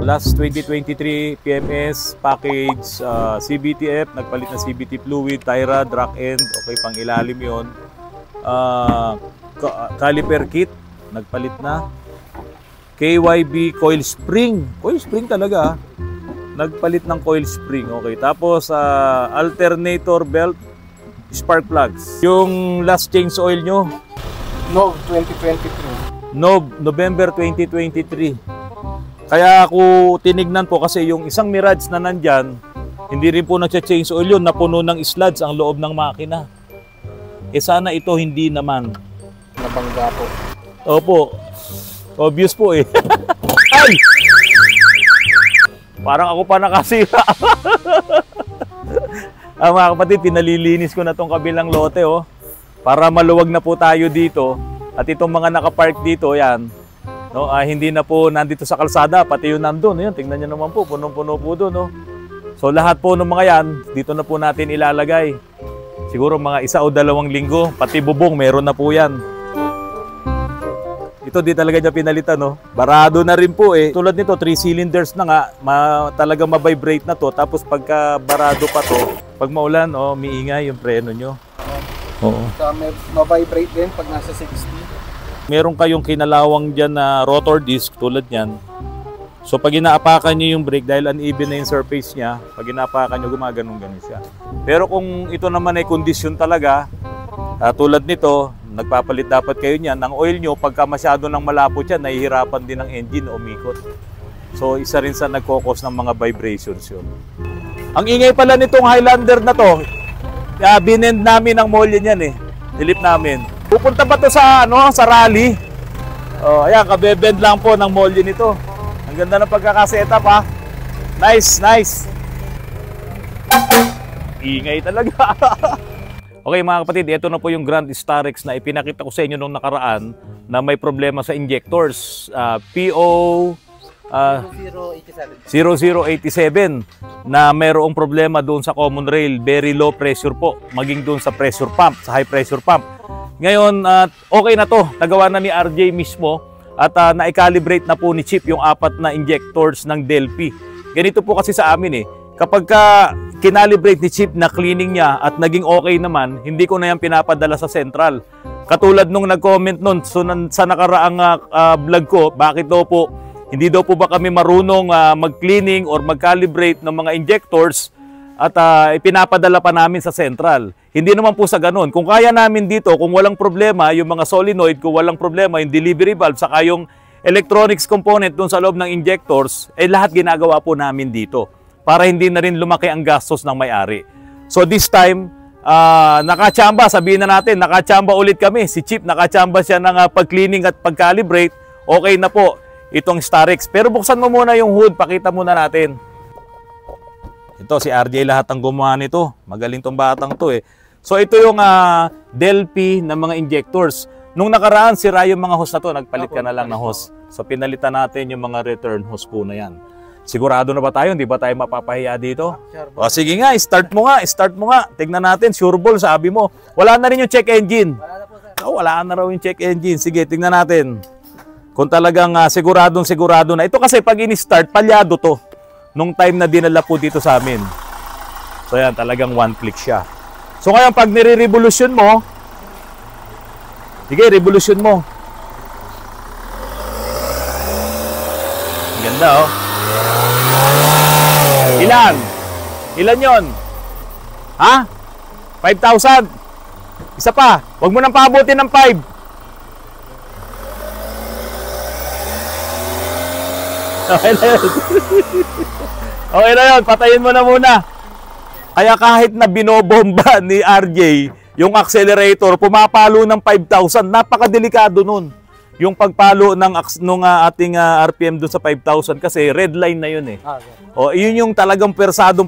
last 2023 PMS package, CBTF, nagpalit na CBT fluid, tie rod, rack end, okay, pang ilalim yun. Caliper kit, nagpalit na. KYB coil spring talaga, nagpalit ng coil spring, okay. Tapos alternator belt, spark plugs. Yung last change oil nyo, Nov 2023. November 2023. Kaya ako tinignan po kasi yung isang Mirage na nandyan, hindi rin po nagcha-change oil yun, napuno ng sludge ang loob ng makina. Eh sana ito hindi naman. Nabangga po. Opo. Obvious po eh. Ay! Parang ako pa nakasira. Mga kapatid, pinalilinis ko na tong kabilang lote, oh. Para maluwag na po tayo dito. At itong mga nakapark dito, yan. No, hindi na po nandito sa kalsada, pati yung nandun. Yun, tingnan nyo naman po, punong-puno po doon. No? So lahat po ng mga yan, dito na po natin ilalagay. Siguro mga 1 o 2 linggo, pati bubong, meron na po yan. Ito di talaga niya pinalitan, no? Barado na rin po eh. Tulad nito, 3 cylinders na nga, talaga ma-vibrate na to. Tapos pagka barado pa to, pag maulan, oh, miingay yung preno nyo. Oo. Ma-vibrate din pag nasa 60. Meron kayong kinalawang dyan na rotor disc tulad yan. So pag inaapakan nyo yung brake, dahil uneven na yung surface nya, pag inaapakan nyo, gumaganong-ganon siya. Pero kung ito naman ay kondisyon talaga, tulad nito, nagpapalit dapat kayo niyan ng oil nyo. Pagka masyado nang malapot yan, nahihirapan din ang engine na umikot. So isa rin sa nagkokos ng mga vibrations yun. Ang ingay pala nitong Highlander na to, binend namin ang molly niyan eh. Nilip namin. Pupunta ba to sa sa rally? Oh, ayan, kabebend lang po ng molly nito. Ang ganda ng pagkaka-setup, ha. Nice, nice. Ingay talaga. Okay mga kapatid, ito na po yung Grand Starex na ipinakita ko sa inyo nung nakaraan na may problema sa injectors. PO 0087 na mayroong problema doon sa common rail, very low pressure po, maging doon sa pressure pump, sa high pressure pump. Ngayon, okay na to, nagawa na ni RJ mismo at na-calibrate na po ni Chip yung 4 na injectors ng Delphi. Ganito po kasi sa amin eh, kapag kinalibrate ni Chip na cleaning niya at naging okay naman, hindi ko na yan pinapadala sa central. Katulad nung nag-comment nun sa nakaraang vlog ko, bakit daw po hindi daw po ba kami marunong mag-cleaning or mag-calibrate ng mga injectors at ipinapadala pa namin sa central. Hindi naman po sa ganun. Kung kaya namin dito, kung walang problema, yung mga solenoid, kung walang problema, yung delivery valve, saka yung electronics component dun sa loob ng injectors, lahat ginagawa po namin dito para hindi na rin lumaki ang gastos ng may-ari. So this time, nakachamba, sabihin na natin, nakachamba ulit kami. Si Chip, nakachamba siya ng pag-cleaning at pag-calibrate. Okay na po itong Starex. Pero buksan mo muna yung hood, pakita muna natin. Ito, si RJ lahat ang gumawa nito. Magaling tong batang to eh. So ito yung Delphi ng mga injectors. Nung nakaraan, sira yung mga hose na to. Nagpalit ka na lang ng hose. So pinalitan natin yung mga return hose po na yan. Sigurado na ba tayo? Hindi ba tayo mapapahiya dito? O sige nga, start mo nga. Start mo nga. Tignan natin, sure ball, sabi mo. Wala na rin yung check engine. Wala na po, sir. Wala na raw yung check engine. Sige, tignan natin. Kung talagang siguradong na. Ito kasi pag in-start, palyado to. Nung time na dinala po dito sa amin. So yan, talagang one click siya. So ngayon, pag nire-revolution mo, sige, revolution mo. Ganda, oh. Ilan? Ilan yon? Ha? 5,000? Isa pa. Huwag mo nang paabutin ng 5. Okay na yun. Okay na yun. Patayin mo na muna. Kaya kahit na binobomba ni RJ yung accelerator, pumapalo ng 5,000. Napakadelikado nun. Yung pagpalo ng ating RPM dun sa 5,000 kasi red line na yun eh. O, yun yung talagang persado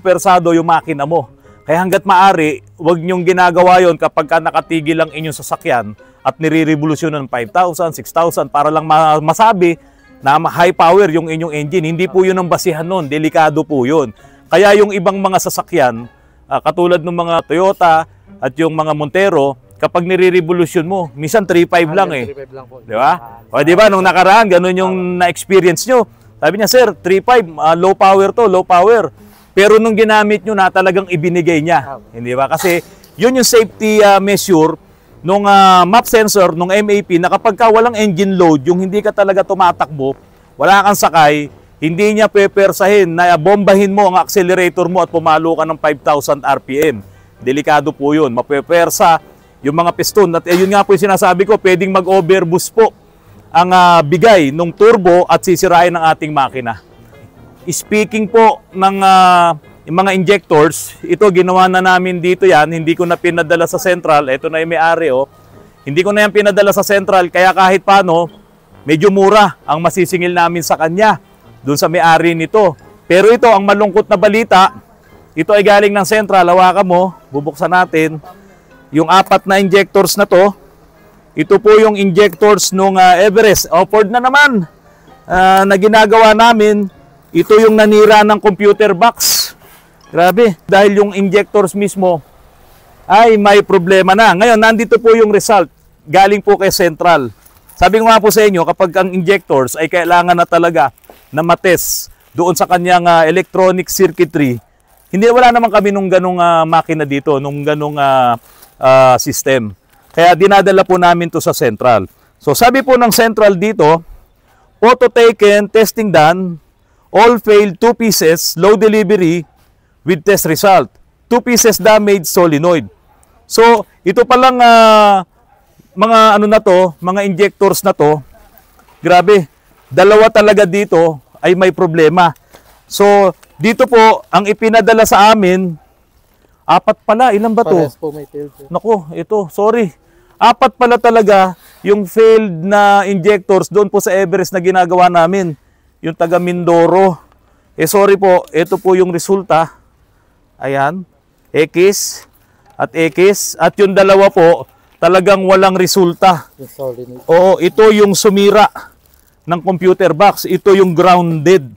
yung makina mo. Kaya hanggat maaari, huwag nyong ginagawa yon kapag nakatigil ang inyong sasakyan at nire-revolusyon ng 5,000, 6,000 para lang masabi na high power yung inyong engine. Hindi po yun ang basihan nun. Delikado po yun. Kaya yung ibang mga sasakyan, katulad ng mga Toyota at yung mga Montero, kapag nire-revolution mo, minsan 3.5 lang eh. 3.5 lang po. Di ba? O di ba, nung nakaraan, ganun yung na-experience nyo. Sabi niya, sir, 3.5, low power to, low power. Pero nung ginamit nyo na, talagang ibinigay niya. Hindi ba? Kasi yun yung safety measure nung map sensor, nung MAP, na kapag ka walang engine load, yung hindi ka talaga tumatakbo, wala kang sakay, hindi niya pepersahin na bombahin mo ang accelerator mo at pumalo ka ng 5,000 RPM. Delikado po yun. Mapepersa yung mga piston. At yun nga po yung sinasabi ko, pwedeng mag-overboost po ang bigay ng turbo at sisirain ng ating makina. Speaking po ng yung mga injectors, ito ginawa na namin dito yan. Hindi ko na pinadala sa central. Ito na yung may-ari. Oh. Hindi ko na yan pinadala sa central. Kaya kahit paano, medyo mura ang masisingil namin sa kanya doon sa may-ari nito. Pero ito, ang malungkot na balita, ito ay galing ng central. Hawakan mo, bubuksan natin. Yung 4 na injectors na to, ito po yung injectors nung Everest. Ford na naman na ginagawa namin. Ito yung nanira ng computer box. Grabe, dahil yung injectors mismo ay may problema na. Ngayon, nandito po yung result. Galing po kay central. Sabi ko nga po sa inyo, kapag ang injectors ay kailangan na talaga na matest doon sa kanyang electronic circuitry, wala naman kami nung ganong makina dito, nung ganong system. Kaya dinadala po namin to sa central. So sabi po ng central dito, photo taken, testing done, all failed, 2 pieces, low delivery with test result. 2 pieces damaged solenoid. So ito palang mga ano na to, mga injectors na to, grabe, dalawa talaga dito ay may problema. So, dito po, ang ipinadala sa amin, 4 pala. Ilan ba to? Pares po may failed. Naku, ito, sorry. 4 pala talaga yung failed na injectors doon po sa Everest na ginagawa namin. Yung taga Mindoro. Sorry po, ito po yung resulta. Ayan, X at X. At yung dalawa po, talagang walang resulta. Oo, ito yung sumira ng computer box. Ito yung grounded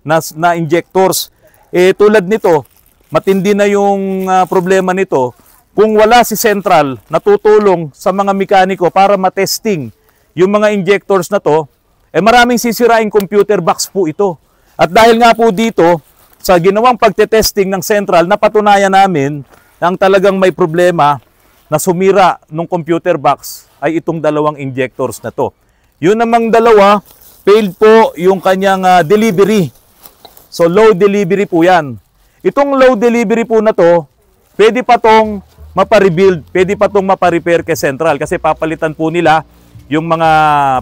na injectors. Tulad nito, matindi na yung problema nito. Kung wala si Central na tutulong sa mga mekaniko para matesting yung mga injectors na to, maraming sisiraing computer box po ito. At dahil nga po dito, sa ginawang pagtetesting ng Central, napatunayan namin na ang talagang may problema na sumira ng computer box ay itong dalawang injectors na to. Yun namang dalawa, failed po yung kanyang delivery. So low delivery po yan. Itong low delivery po na to, pwede pa tong maparebuild, pwede pa tong maparepair kay Central kasi papalitan po nila yung mga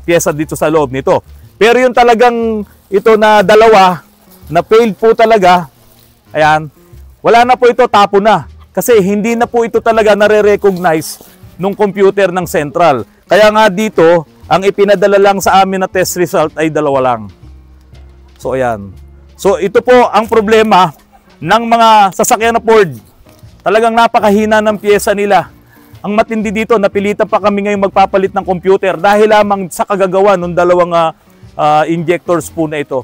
pyesa dito sa loob nito. Pero yung talagang ito na dalawa, na failed po talaga, ayan, wala na po ito, tapo na. Kasi hindi na po ito talaga nare-recognize nung computer ng Central. Kaya nga dito, ang ipinadala lang sa amin na test result ay 2 lang. So ayan. So ito po ang problema ng mga sasakyan na Ford. Talagang napakahina ng pyesa nila. Ang matindi dito, napilitan pa kami ngayon magpapalit ng computer dahil lamang sa kagagawa ng 2 injectors po na ito.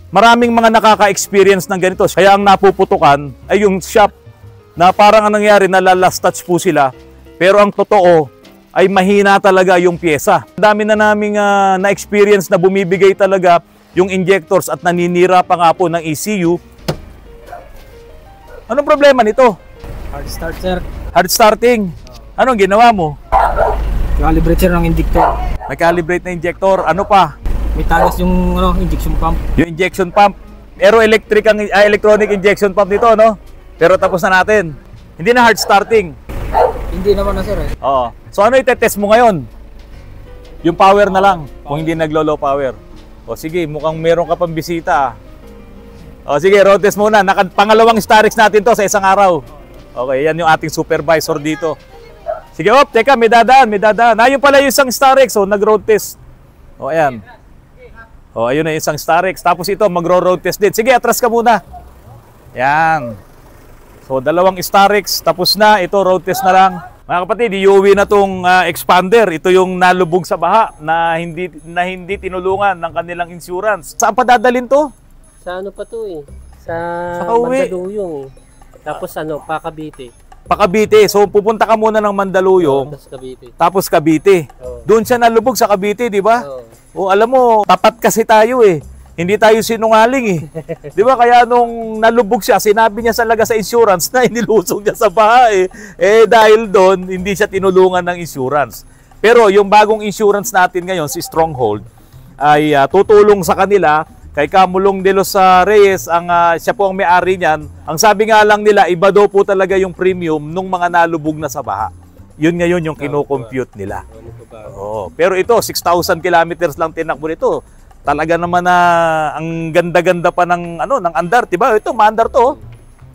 Maraming mga nakaka-experience ng ganito. Kaya ang napuputukan ay yung shop na parang ang nangyari, nalalas touch po sila. Pero ang totoo ay mahina talaga yung pyesa. Dami na naming na-experience na bumibigay talaga yung injectors at naninira pa nga po ng ECU. Anong problema nito? Hard start, sir. Hard starting. Anong ginawa mo? Calibrate, sir, ng injector. May calibrate na injector. Ano pa? May talas yung injection pump. Yung injection pump. Pero electric ang electronic injection pump nito, no? Pero tapos na natin. Hindi na hard starting. Hindi naman na, sir. Oo. So ano itetest mo ngayon? Yung power na lang, kung hindi naglo-low power. O sige, mukhang meron ka pang bisita. O sige, road test muna. Pangalawang Starex natin to sa isang araw. Okay, yan yung ating supervisor dito. Sige, teka, may dadaan. Ayun pala yung isang Starex, nag-road test. O, ayan. O, ayun na yung isang Starex. Tapos ito, magro-road test din. Sige, atras ka muna. Yan. So, 2 Starex. Tapos na. Ito, road test na lang. Mga kapatid, iuwi na tong expander. Ito yung nalubog sa baha na hindi tinulungan ng kanilang insurance. Saan pa dadalhin to? Sa ano pa to eh? Sa Pauwi. Mandaluyong. Tapos pa Cavite. Cavite. So, pupunta ka muna ng Mandaluyong. Tapos Cavite. Tapos Cavite. Oo. Doon siya nalubog sa Cavite, di ba? Oo. O alam mo, tapat kasi tayo eh. Hindi tayo sinungaling eh. Di ba? Kaya nung nalubog siya, sinabi niya talaga sa insurance na inilusog niya sa baha eh. Eh dahil doon, hindi siya tinulungan ng insurance. Pero yung bagong insurance natin ngayon, si Stronghold, ay tutulong sa kanila. Kay Camulong de los Reyes, siya po ang may-ari niyan. Ang sabi nga lang nila, iba daw po talaga yung premium nung mga nalubog na sa baha. Yun ngayon yung kino-compute nila. Oo. Pero ito, 6,000 kilometers lang tinakbo nito. Talaga naman na ang ganda-ganda pa ng ng andar, 'di ba? Ito, maandar 'to.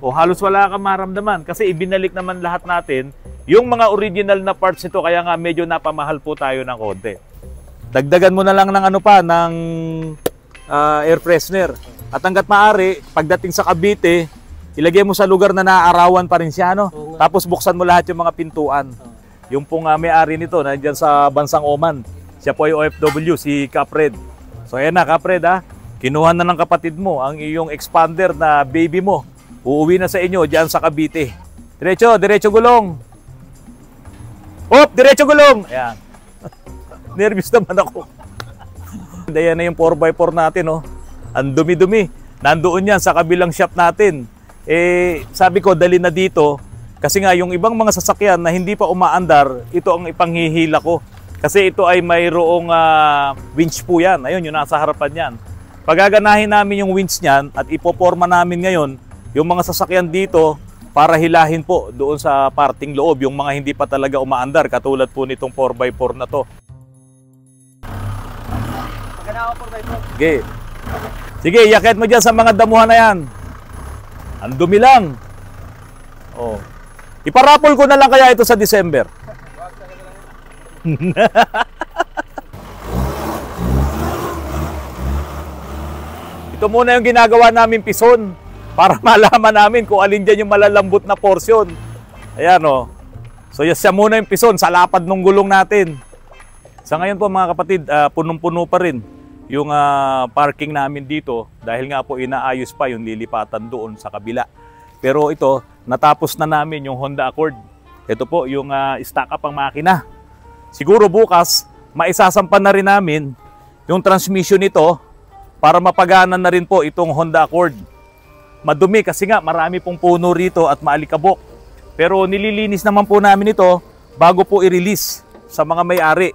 O halos wala kang maramdaman kasi ibinalik naman lahat natin yung mga original na parts nito, kaya nga medyo napamahal po tayo ng konti. Dagdagan mo na lang ng ng air freshener. At hangga't maaari, pagdating sa Cavite, ilagay mo sa lugar na naaarawan pa rin siya, no? Tapos buksan mo lahat yung mga pintuan. Yung pong may-ari nito, nandiyan sa bansang Oman. Siya po ay OFW, si Capred. So ayan na, Capred, kinuha na ng kapatid mo ang iyong expander na baby mo. Uuwi na sa inyo diyan sa Cavite. Diretso gulong. Hop, diretso gulong. Ayan. Nervous naman ako. Ayan na yung 4x4 natin, oh. Ang dumi-dumi. Nandoon yan sa kabilang shop natin. Sabi ko, dali na dito. Kasi nga, yung ibang mga sasakyan na hindi pa umaandar, ito ang ipanghihila ko. Kasi ito ay mayroong winch po yan. Ayun, yung nasa harapan yan. Pagaganahin namin yung winch niyan at ipoporma namin ngayon yung mga sasakyan dito para hilahin po doon sa parting loob, yung mga hindi pa talaga umaandar, katulad po nitong 4x4 na to. Sige. Sige, yakit mo dyan sa mga damuhan na yan. Ang dumi lang. Oh. Iparapol ko na lang kaya ito sa December. Ito muna yung ginagawa namin pison para malaman namin kung alin dyan yung malalambot na portion. Ayan, oh. So siya muna yung pison sa lapad ng gulong natin. Sa ngayon po mga kapatid, punong-puno pa rin yung parking namin dito dahil nga po inaayos pa yung lilipatan doon sa kabila. Pero ito, natapos na namin yung Honda Accord. Ito po yung stock up ang makina. Siguro bukas, maisasampan na rin namin yung transmission nito para mapagana na rin po itong Honda Accord. Madumi kasi nga marami pong puno rito at maalikabok. Pero nililinis naman po namin ito bago po i-release sa mga may-ari.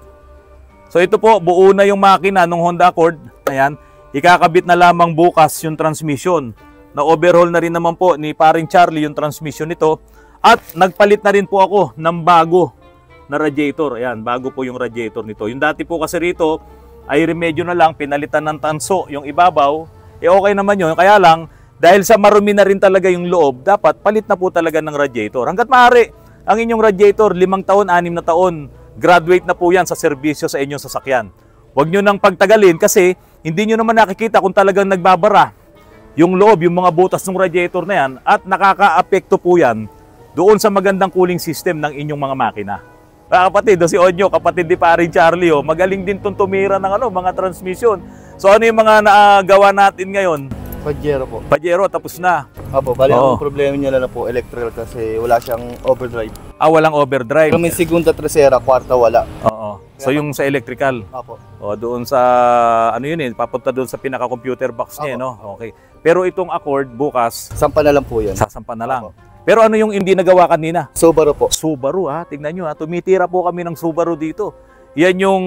So ito po, buo na yung makina ng Honda Accord. Ayan, ikakabit na lamang bukas yung transmission. Na-overhaul na rin naman po ni paring Charlie yung transmission nito. At nagpalit na rin po ako ng bago na radiator. Ayan, bago po yung radiator nito. Yung dati po kasi rito ay remedyo na lang, pinalitan ng tanso yung ibabaw. Okay naman yun. Kaya lang, dahil sa marumi na rin talaga yung loob, dapat palit na po talaga ng radiator. Hanggat maaari, ang inyong radiator, 5 taon, 6 na taon, graduate na po yan sa serbisyo sa inyong sasakyan. Huwag nyo nang pagtagalin kasi hindi nyo naman nakikita kung talagang nagbabara yung loob, yung mga butas ng radiator na yan, at nakaka-apekto po yan doon sa magandang cooling system ng inyong mga makina. Kapatid, si Onyo, kapatid ni paring Charlie, magaling din itong tumira ng mga transmission. So ano yung mga nagawa natin ngayon? Pajero po. Pajero, tapos na. Opo, bali ang problema niya lang po, electrical kasi wala siyang overdrive. Walang overdrive. Pero may segunda, tercera, kwarta, wala. Oo. So yung sa electrical. Opo. Doon sa, papunta doon sa pinaka-computer box niya, no? Okay. Pero itong Accord, bukas, Sampa na lang po yan. sasampan na lang. Pero ano yung hindi nagawa kanina? Subaru po. Subaru, tingnan nyo, tumitira po kami ng Subaru dito. Yan yung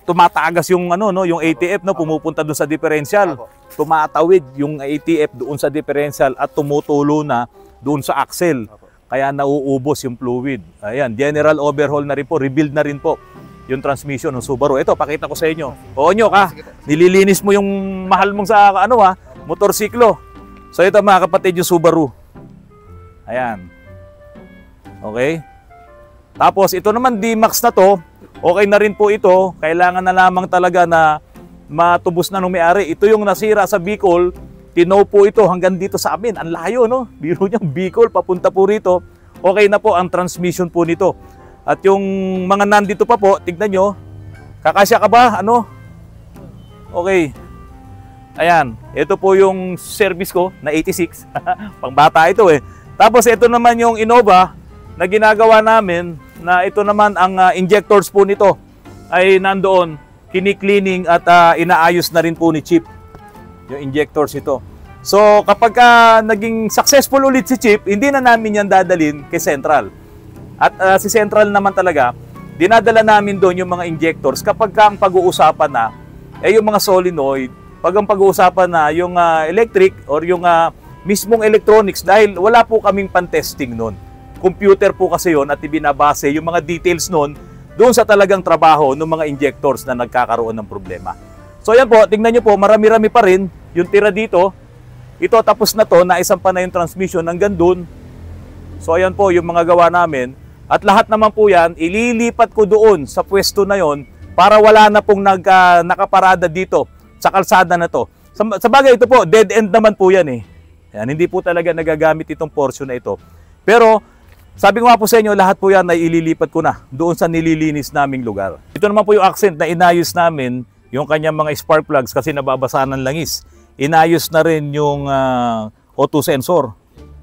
tumatagas yung yung ATF, pumupunta doon sa differential. Tumatawid yung ATF doon sa differential at tumutulo na doon sa axle. Kaya nauubos yung fluid. Ayan, general overhaul na rin po, rebuild na rin po yung transmission ng Subaru. Ito, pakita ko sa inyo. Onyo ka, nililinis mo yung mahal mong sa motorsiklo. So ito mga kapatid, yung Subaru. Ayan. Okay. Tapos ito naman D-Max na to, okay na rin po ito. Kailangan na lamang talaga na matubos na nung may-ari. Ito yung nasira sa Bicol, tinow po ito hanggang dito sa amin. Ang layo, no? Biro niyang Bicol, papunta po rito. Okay na po ang transmission po nito. At yung mga nandito pa po, tignan nyo. Kakasya ka ba? Okay. Ayan. Ito po yung service ko na 86. Pangbata ito eh. Tapos ito naman yung Innova na ginagawa namin, na ito naman ang injectors po nito ay nandoon, kini-cleaning at inaayos na rin po ni Chip. yung injectors ito. So kapag naging successful ulit si Chief, hindi na namin yan dadalhin kay Central. At si Central naman talaga, dinadala namin doon yung mga injectors kapag ang pag-uusapan na, yung mga solenoid, pag ang pag-uusapan na yung electric or yung mismong electronics, dahil wala po kaming pan-testing noon. Computer po kasi yon at ibinabase yung mga details noon doon sa talagang trabaho ng mga injectors na nagkakaroon ng problema. So yan po, tingnan nyo po, marami-rami pa rin yung tira dito. Ito tapos na to, naisan pa na yung transmission hanggang doon. So ayan po yung mga gawa namin. At lahat naman po yan, ililipat ko doon sa pwesto na yon para wala na pong nakaparada dito sa kalsada na to. Sa bagay ito po, dead end naman po yan eh. Yan, hindi po talaga nagagamit itong portion na ito. Pero sabi ko nga po sa inyo, lahat po yan ay ililipat ko na doon sa nililinis naming lugar. Ito naman po yung accent na inayos namin, yung kanyang mga spark plugs kasi nababasa ng langis. Inayos na rin yung auto sensor.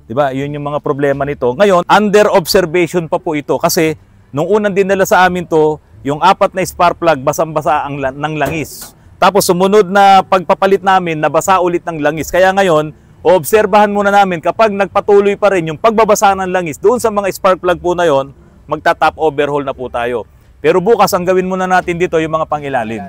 Diba? Yun yung mga problema nito. Ngayon, under observation pa po ito kasi nung unang dinala sa amin to, yung 4 na spark plug basang-basa ng langis. Tapos sumunod na pagpapalit namin, nabasa ulit ng langis. Kaya ngayon, obserbahan muna namin kapag nagpatuloy pa rin yung pagbabasa ng langis, doon sa mga spark plug po na yon, magta-top overhaul na po tayo. Pero bukas, ang gawin muna natin dito yung mga pangilalim.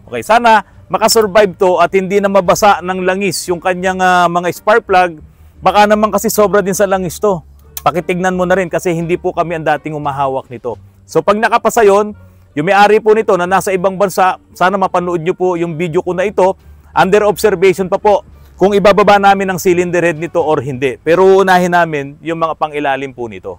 Okay, sana makasurvive to at hindi na mabasa ng langis yung kanyang mga spark plug. Baka naman kasi sobra din sa langis to. Pakitignan mo na rin kasi hindi po kami ang dating umahawak nito. So pag nakapasa yon, yung may-ari po nito na nasa ibang bansa, sana mapanood nyo po yung video ko na ito. Under observation pa po kung ibababa namin ang cylinder head nito or hindi. Pero uunahin namin yung mga pangilalim po nito.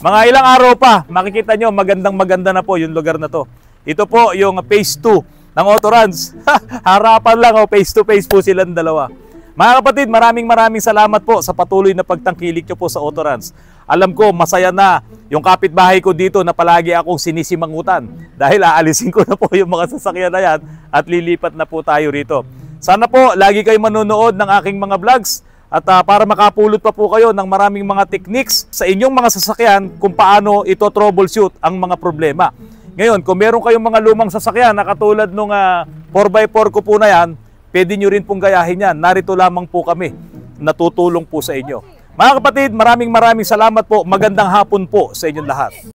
Mga ilang araw pa, makikita nyo magandang-maganda na po yung lugar na to. Ito po yung phase 2 ng Autoruns. Harapan lang, face to face po silang dalawa. Mga kapatid, maraming salamat po sa patuloy na pagtangkilik nyo po sa Autoruns. Alam ko, masaya na yung kapitbahay ko dito na palagi akong sinisimangutan dahil aalisin ko na po yung mga sasakyan na yan at lilipat na po tayo rito. Sana po, lagi kayo manonood ng aking mga vlogs at para makapulot pa po kayo ng maraming mga techniques sa inyong mga sasakyan kung paano ito troubleshoot ang mga problema. Ngayon, kung meron kayong mga lumang sasakyan na katulad nung 4x4 ko po na yan, pwede nyo rin pong gayahin yan. Narito lamang po kami. Natutulong po sa inyo. Mga kapatid, maraming salamat po. Magandang hapon po sa inyong lahat.